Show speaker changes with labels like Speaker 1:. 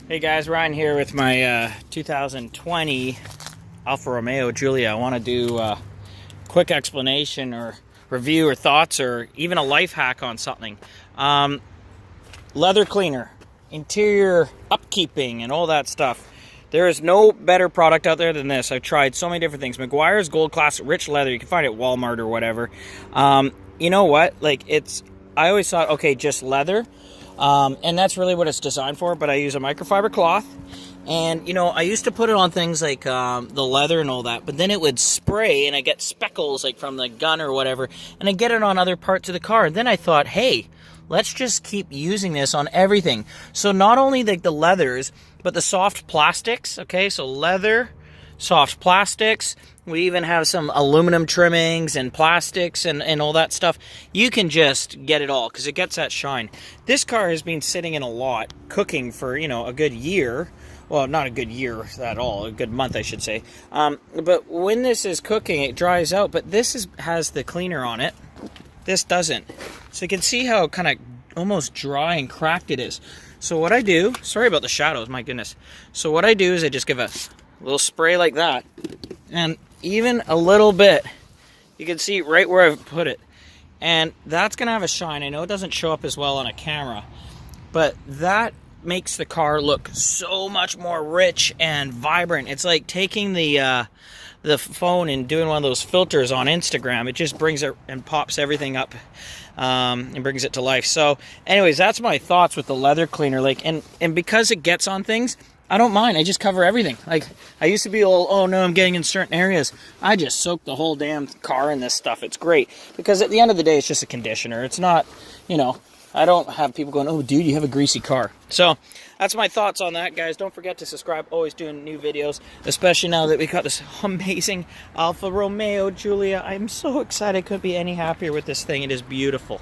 Speaker 1: Hey guys, Ryan here with my 2020 Alfa Romeo Giulia. I want to do a quick explanation or review or thoughts or even a life hack on something. Leather cleaner, interior upkeeping and all that stuff. There is no better product out there than this. I've tried so many different things. Meguire's Gold Class Rich Leather. You can find it at Walmart or whatever. You know what? I always thought, okay, just leather. And that's really what it's designed for, but I use a microfiber cloth. And, I used to put it on things like the leather and all that, but then it would spray and I get speckles like from the gun or whatever, and I get it on other parts of the car. And then I thought, hey, let's just keep using this on everything. So not only the leathers, but the soft plastics, okay? So leather, soft plastics. We even have some aluminum trimmings and plastics and all that stuff. You can just get it all because it gets that shine. This car has been sitting in a lot, cooking for, a good year. Well, not a good year at all, a good month, I should say. But when this is cooking, it dries out. But this has the cleaner on it. This doesn't. So you can see how kind of almost dry and cracked it is. So what I do, sorry about the shadows, my goodness. So what I do is I just give a little spray like that. And even a little bit, you can see right where I've put it. And that's going to have a shine. I know it doesn't show up as well on a camera, but that makes the car look so much more rich and vibrant. It's like taking the phone and doing one of those filters on Instagram. It just brings it and pops everything up and brings it to life. So anyways, that's my thoughts with the leather cleaner. And because it gets on things, I don't mind. I just cover everything. I used to be all, oh no, I'm getting in certain areas. I just soak the whole damn car in this stuff. It's great. Because at the end of the day, it's just a conditioner. It's not, I don't have people going, oh dude, you have a greasy car. So that's my thoughts on that, guys. Don't forget to subscribe. Always doing new videos, especially now that we got this amazing Alfa Romeo Giulia. I'm so excited. I couldn't be any happier with this thing. It is beautiful.